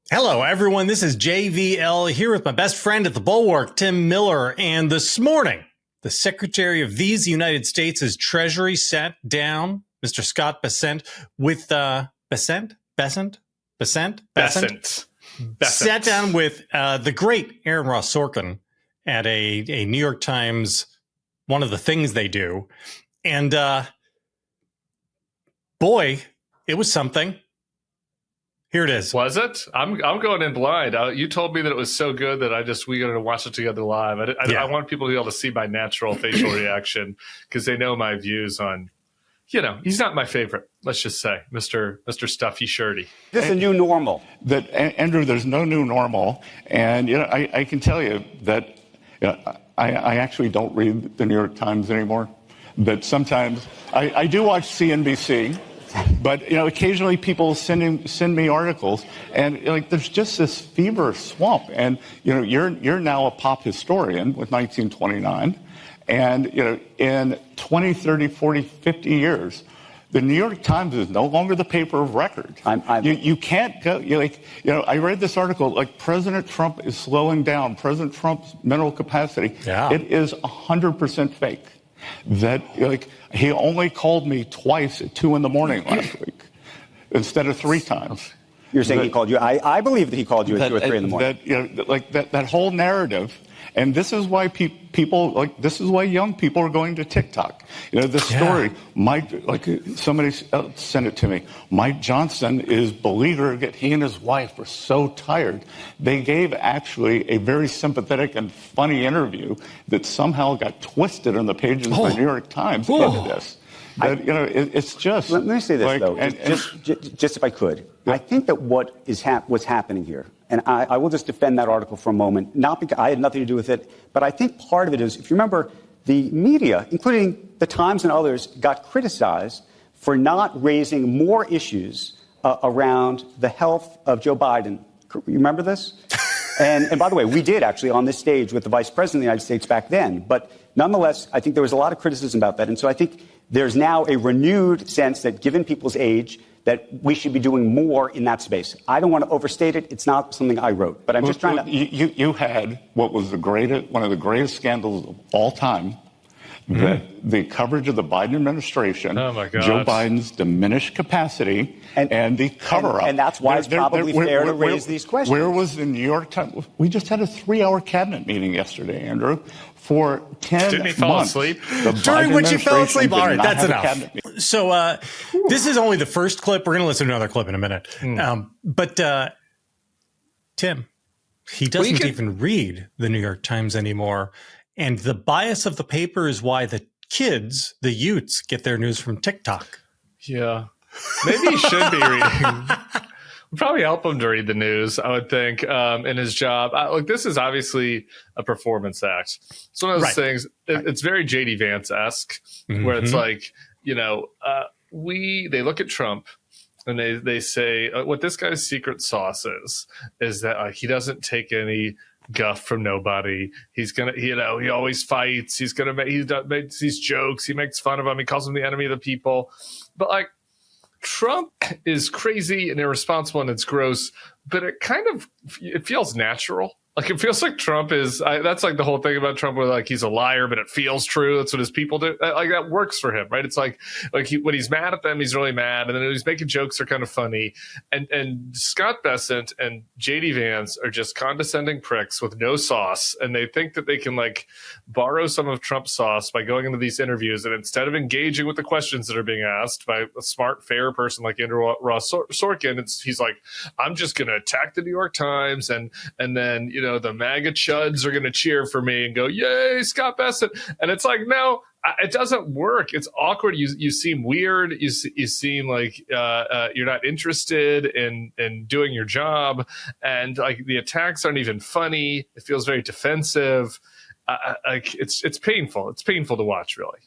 Hello, everyone. This is JVL here with my best friend at the Bulwark, Tim Miller. And this morning, the Secretary of these United States' Treasury sat down, Mr. Scott Bessent, with Bessent, sat down with the great Aaron Ross Sorkin at a New York Times, one of the things they do. And boy, it was something. Here it is. Was it? I'm going in blind. You told me that it was so good that we got to watch it together live. I want people to be able to see my natural facial reaction because they know my views on, he's not my favorite. Let's just say, Mr. Stuffy Shirty. This is a new normal. Andrew, there's no new normal. And, I can tell you that I actually don't read the New York Times anymore. But sometimes I do watch CNBC. But, occasionally people send me articles and there's just this fever swamp. And, you're now a pop historian with 1929. And, in 20, 30, 40, 50 years, the New York Times is no longer the paper of record. You can't go, I read this article, President Trump is slowing down, President Trump's mental capacity. Yeah. It is 100% fake. That he only called me twice at 2 a.m. last week instead of 3 times. You're saying he called you? I believe that he called you at 2 or 3 in the morning. That whole narrative, and this is why this is why young people are going to TikTok. The story. Somebody else sent it to me. Mike Johnson is beleaguered that he and his wife were so tired. They gave actually a very sympathetic and funny interview that somehow got twisted on the pages of the New York Times into this. It's just. Let me say this though, just if I could. Yeah. I think that what's happening here, and I will just defend that article for a moment, not because I had nothing to do with it, but I think part of it is, if you remember, the media, including the Times and others, got criticized for not raising more issues around the health of Joe Biden. You remember this? And by the way, we did actually on this stage with the Vice President of the United States back then. But nonetheless, I think there was a lot of criticism about that. And so I think there's now a renewed sense that given people's age, that we should be doing more in that space. I don't want to overstate it. It's not something I wrote, but I'm just trying to. You had what was one of the greatest scandals of all time. That the coverage of the Biden administration, oh my God, Joe Biden's diminished capacity, and the cover-up. And that's why it's probably fair to raise these questions. Where was the New York Times? We just had a 3-hour cabinet meeting yesterday, Andrew, for 10 months. Didn't he fall asleep? During which you fell asleep? All right, that's enough. So this is only the first clip. We're going to listen to another clip in a minute. But Tim, he doesn't even read the New York Times anymore. And the bias of the paper is why the kids, the youths, get their news from TikTok. Yeah. Maybe he should be reading. We'd probably help him to read the news, I would think, in his job. Look, this is obviously a performance act. It's one of those things, it's very J.D. Vance-esque, where it's like, they look at Trump and they say, what this guy's secret sauce is that he doesn't take any guff from nobody. He's gonna, he always fights. He makes these jokes. He makes fun of him. He calls him the enemy of the people. But Trump is crazy and irresponsible and it's gross. But it feels natural. It feels like Trump is. That's the whole thing about Trump, where he's a liar, but it feels true. That's what his people do. That works for him, right? It's when he's mad at them, he's really mad, and then when he's making jokes, they're kind of funny. And Scott Bessent and JD Vance are just condescending pricks with no sauce, and they think that they can borrow some of Trump's sauce by going into these interviews, and instead of engaging with the questions that are being asked by a smart, fair person like Andrew Ross Sorkin, he's like, I'm just going to attack the New York Times, and then the MAGA chuds are going to cheer for me and go, yay, Scott Bessent. And it's no, it doesn't work. It's awkward. You seem weird. You seem like you're not interested in doing your job. And the attacks aren't even funny. It feels very defensive. It's painful. It's painful to watch, really.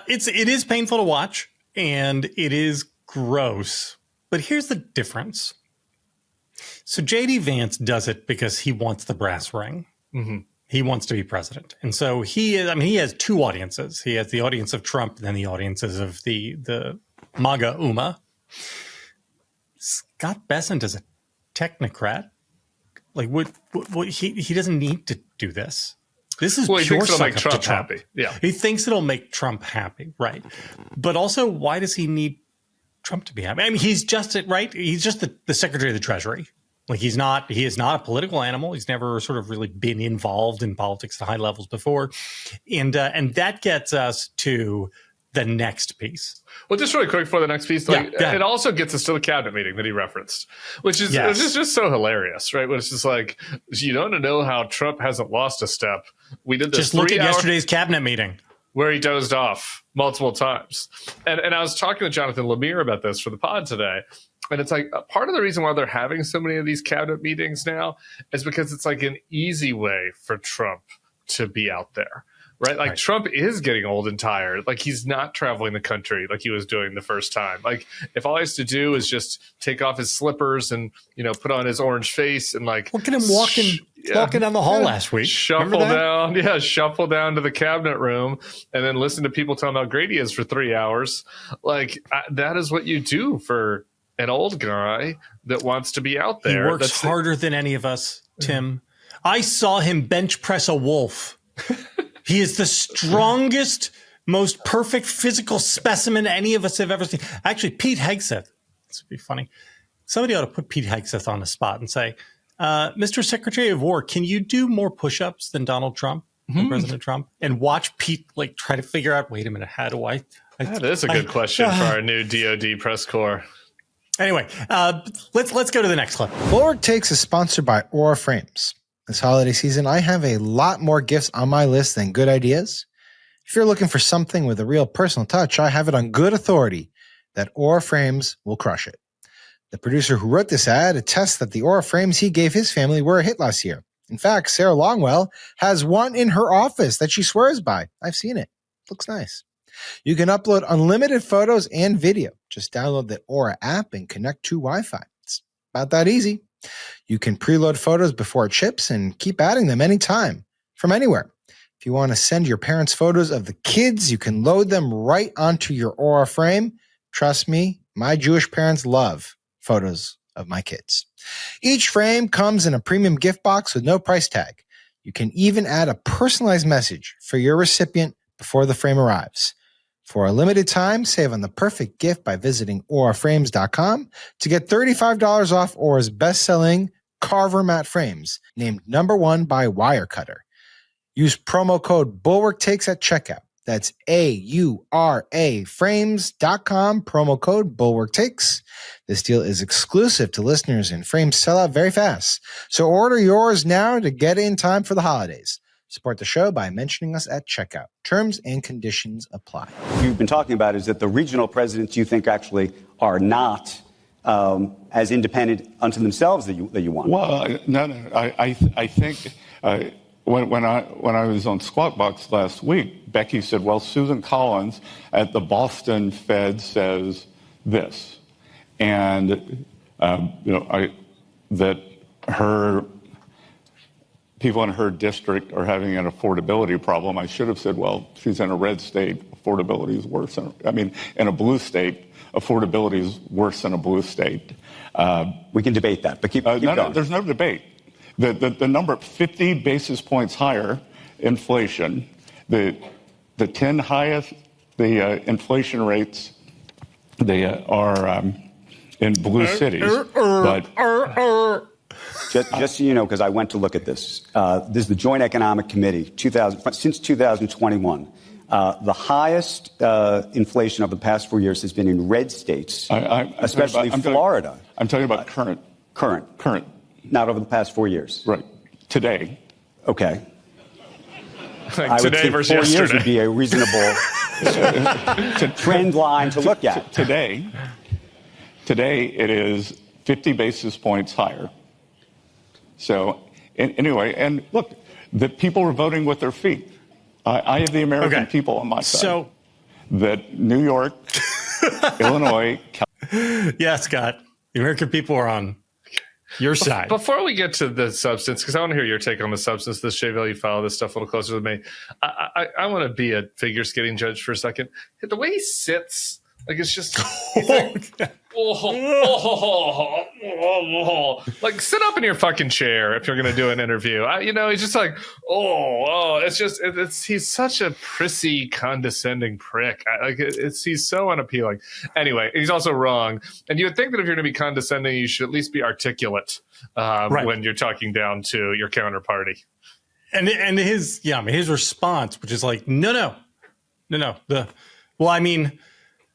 It is painful to watch, and it is gross. But here's the difference. So J.D. Vance does it because he wants the brass ring. Mm-hmm. He wants to be president. And so he has 2 audiences. He has the audience of Trump and then the audiences of the MAGA UMA. Scott Bessent is a technocrat. Like what he doesn't need to do this. This is he pure thinks it'll make suck up to Trump happy. Yeah. He thinks it'll make Trump happy, right? But also, why does he need Trump to be happy? I mean, he's just right. He's just the Secretary of the Treasury. Like he is not a political animal. He's never sort of really been involved in politics at high levels before. And that gets us to the next piece. Well, just really quick for the next piece, it also gets us to the cabinet meeting that he referenced, which is just so hilarious, right? When it's just like, you don't know how Trump hasn't lost a step. We did this. Just look at yesterday's cabinet meeting where he dozed off multiple times. And I was talking to Jonathan Lemire about this for the pod today. And it's like part of the reason why they're having so many of these cabinet meetings now is because it's like an easy way for Trump to be out there. Right. Like Trump is getting old and tired. Like he's not traveling the country like he was doing the first time. Like if all he has to do is just take off his slippers and, put on his orange face and like look at him walking down the hall last week. Shuffle down to the cabinet room and then listen to people tell him how great he is for 3 hours. Like that is what you do for an old guy that wants to be out there. He works harder than any of us, Tim. I saw him bench press a wolf. He is the strongest, most perfect physical specimen any of us have ever seen. Actually, Pete Hegseth, this would be funny. Somebody ought to put Pete Hegseth on the spot and say, Mr. Secretary of War, can you do more push-ups than Donald Trump, than President Trump? And watch Pete try to figure out, wait a minute, how do I that is a good question for our new DOD press corps. Anyway, let's go to the next clip. Bulwark Takes is sponsored by Aura Frames. This holiday season, I have a lot more gifts on my list than good ideas. If you're looking for something with a real personal touch, I have it on good authority that Aura Frames will crush it. The producer who wrote this ad attests that the Aura Frames he gave his family were a hit last year. In fact, Sarah Longwell has one in her office that she swears by. I've seen it. Looks nice. You can upload unlimited photos and video. Just download the Aura app and connect to Wi-Fi. It's about that easy. You can preload photos before it ships and keep adding them anytime from anywhere. If you want to send your parents photos of the kids, you can load them right onto your Aura frame. Trust me, my Jewish parents love photos of my kids. Each frame comes in a premium gift box with no price tag. You can even add a personalized message for your recipient before the frame arrives. For a limited time, save on the perfect gift by visiting auraframes.com to get $35 off Aura's best-selling Carver matte frames, named #1 by Wirecutter. Use promo code BulwarkTakes at checkout. That's AURA frames.com, promo code BulwarkTakes. This deal is exclusive to listeners and frames sell out very fast. So order yours now to get it in time for the holidays. Support the show by mentioning us at checkout. Terms and conditions apply. You've been talking about is that the regional presidents you think actually are not as independent unto themselves that you want. Well, no. I think when I was on Squawk Box last week, Becky said, "Well, Susan Collins at the Boston Fed says this," and that her people in her district are having an affordability problem. I should have said, well, she's in a red state. Affordability is worse. In a blue state, affordability is worse than a blue state. We can debate that, but keep going. No, there's no debate. The number 50 basis points higher inflation, the 10 highest, the inflation rates, they are in blue cities. But Just so you know, because I went to look at this. This is the Joint Economic Committee, since 2021. The highest inflation of the past 4 years has been in red states, especially Florida. I'm talking about current. Current. Not over the past 4 years. Right. Today. Okay. Like I would today think versus 4 years yesterday. would be a reasonable trend line to look at. Today it is 50 basis points higher. So anyway, and look, the people are voting with their feet. I have the American people on my side. So that New York, Illinois. Yeah, Scott, the American people are on your side. Before we get to the substance, because I want to hear your take on the substance of this, JVL, you follow this stuff a little closer than me. I want to be a figure skating judge for a second. The way he sits, like it's just Like, sit up in your fucking chair if you're going to do an interview. He's just like, he's such a prissy, condescending prick. He's so unappealing. Anyway, he's also wrong. And you would think that if you're going to be condescending, you should at least be articulate when you're talking down to your counterparty. And his response, which is like, no.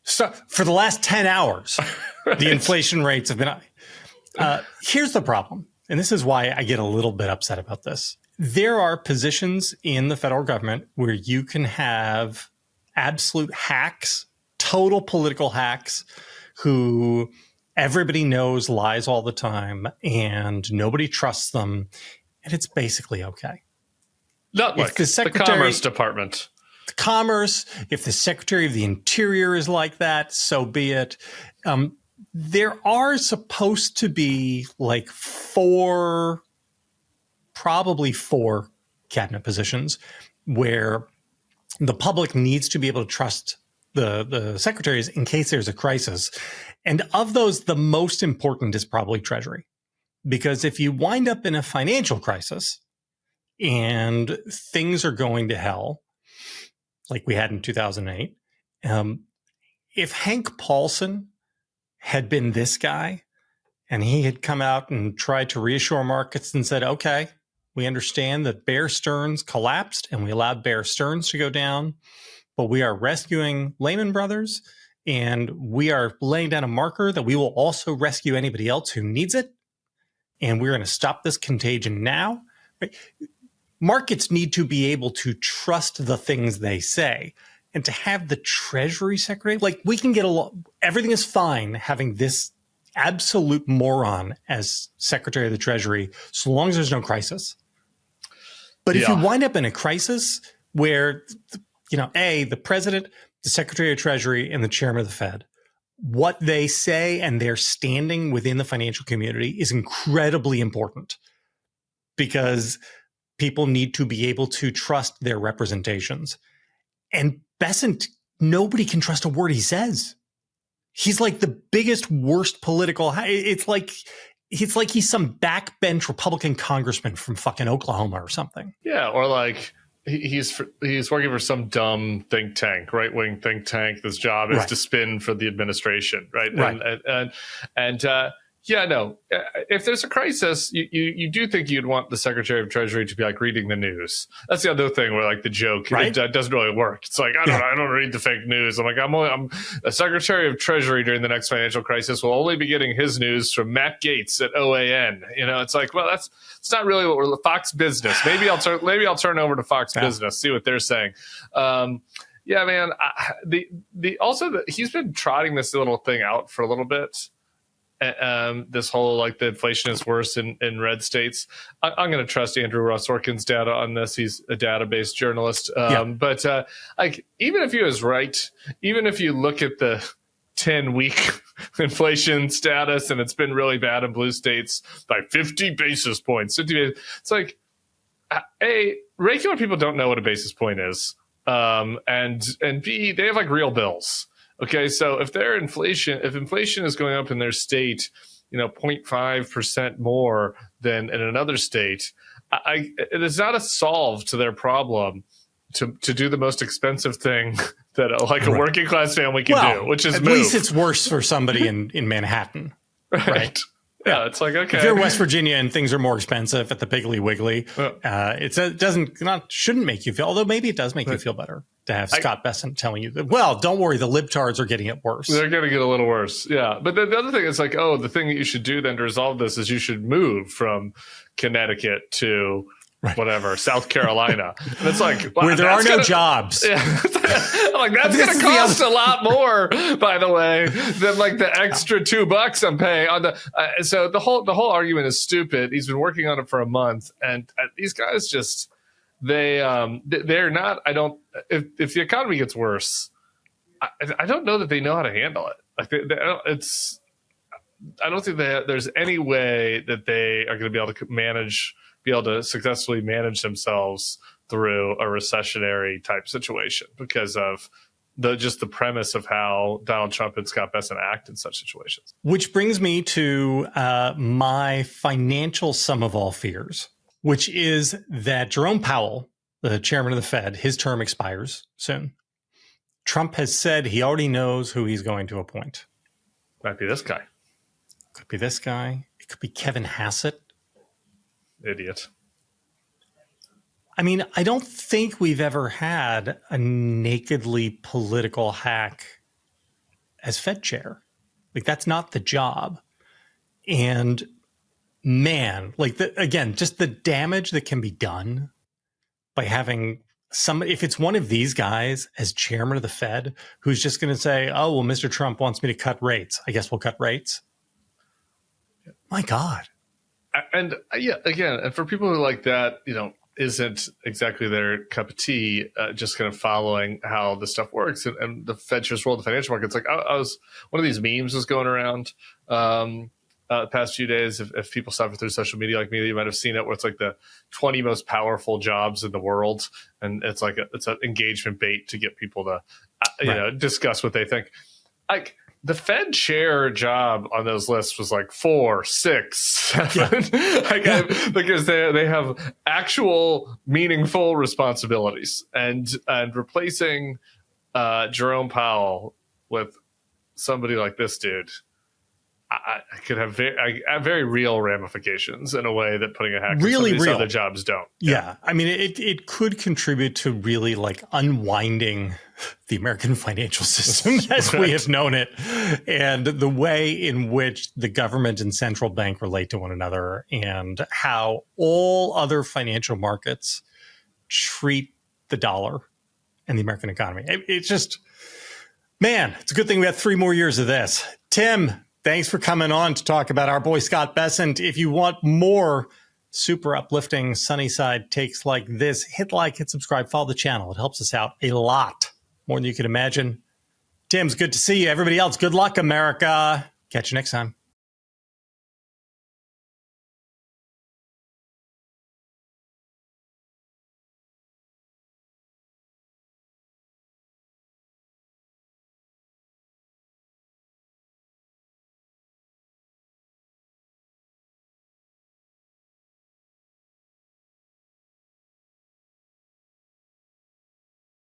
So for the last 10 hours, right. The inflation rates have been high. Here's the problem, and this is why I get a little bit upset about this. There are positions in the federal government where you can have absolute hacks, total political hacks, who everybody knows lies all the time, and nobody trusts them, and it's basically okay. Not like the Commerce Department. Commerce, if the Secretary of the Interior is like that, so be it. There are supposed to be like probably four cabinet positions where the public needs to be able to trust the secretaries in case there's a crisis. And of those, the most important is probably Treasury. Because if you wind up in a financial crisis and things are going to hell, like we had in 2008. If Hank Paulson had been this guy and he had come out and tried to reassure markets and said, okay, we understand that Bear Stearns collapsed and we allowed Bear Stearns to go down, but we are rescuing Lehman Brothers and we are laying down a marker that we will also rescue anybody else who needs it. And we're going to stop this contagion now. Right? Markets need to be able to trust the things they say. And to have the Treasury Secretary, like we can get everything is fine having this absolute moron as Secretary of the Treasury, so long as there's no crisis. But if you wind up in a crisis where, the president, the Secretary of Treasury, and the chairman of the Fed, what they say and their standing within the financial community is incredibly important because people need to be able to trust their representations. And Bessent, nobody can trust a word he says. He's like the biggest, worst political. It's like he's some backbench Republican congressman from fucking Oklahoma or something. Yeah, or like he's working for some dumb think tank, right-wing think tank. This job is to spin for the administration, right? And if there's a crisis, you do think you'd want the Secretary of Treasury to be like reading the news. That's the other thing where like the joke it doesn't really work. It's like I don't read the fake news. I'm like I'm a Secretary of Treasury during the next financial crisis will only be getting his news from Matt Gaetz at OAN. It's like, well, it's not really what we're Fox Business. Maybe I'll turn over to Fox Business, see what they're saying. Yeah, man. He's been trotting this little thing out for a little bit. This whole like the inflation is worse in red states. I'm going to trust Andrew Ross Sorkin's data on this. He's a database journalist. But even if he was right, even if you look at the 10-week inflation status and it's been really bad in blue states by 50 basis points, it's like, A, regular people don't know what a basis point is. And B, they have like real bills. Okay, so if inflation is going up in their state, 0.5% more than in another state, it is not a solve to their problem to do the most expensive thing that a working class family can do, which is move. At least it's worse for somebody in Manhattan, right? Yeah, it's like, okay. If you're West Virginia and things are more expensive at the Piggly Wiggly, shouldn't make you feel, although maybe it does make you feel better to have Scott Bessent telling you that, well, don't worry, the libtards are getting it worse. They're going to get a little worse, yeah. But the other thing is like, the thing that you should do then to resolve this is you should move from Connecticut to whatever, South Carolina. And it's like, wow, where there are no jobs. Yeah. I'm like, that's going to cost a lot more, by the way, than like the extra $2 I'm paying on the. So the whole argument is stupid. He's been working on it for a month, and these guys just they're not. If the economy gets worse, I don't know that they know how to handle it. Like I don't think there's any way that they are going to be able to successfully manage themselves through a recessionary type situation because of just the premise of how Donald Trump and Scott Bessent act in such situations. Which brings me to my financial sum of all fears, which is that Jerome Powell, the chairman of the Fed, his term expires soon. Trump has said he already knows who he's going to appoint. Might be this guy. Could be this guy. It could be Kevin Hassett. Idiot. I mean, I don't think we've ever had a nakedly political hack as Fed chair. Like, that's not the job. And man, like, again, just the damage that can be done by having somebody, if it's one of these guys as chairman of the Fed, who's just going to say, oh, well, Mr. Trump wants me to cut rates. I guess we'll cut rates. My God. And yeah, again, and for people who like that, isn't exactly their cup of tea, just kind of following how this stuff works and the Fed chair's role in the financial markets. Like I was, one of these memes was going around the past few days. If people suffer through social media like me, you might have seen it, where it's like the 20 most powerful jobs in the world. And it's like it's an engagement bait to get people to, discuss what they think. Like, the Fed chair job on those lists was like 4, 6, 7, because they have actual meaningful responsibilities, and replacing Jerome Powell with somebody like this dude, I could have very real ramifications in a way that putting a hack in some of these other jobs don't. Yeah. I mean, it could contribute to really like unwinding the American financial system as we have known it, and the way in which the government and central bank relate to one another, and how all other financial markets treat the dollar and the American economy. It's just, man, it's a good thing we have 3 more years of this. Tim, thanks for coming on to talk about our boy Scott Bessent. If you want more super uplifting sunny side takes like this, hit like, hit subscribe, follow the channel. It helps us out a lot, more than you can imagine. Tim's good to see you. Everybody else, good luck, America. Catch you next time.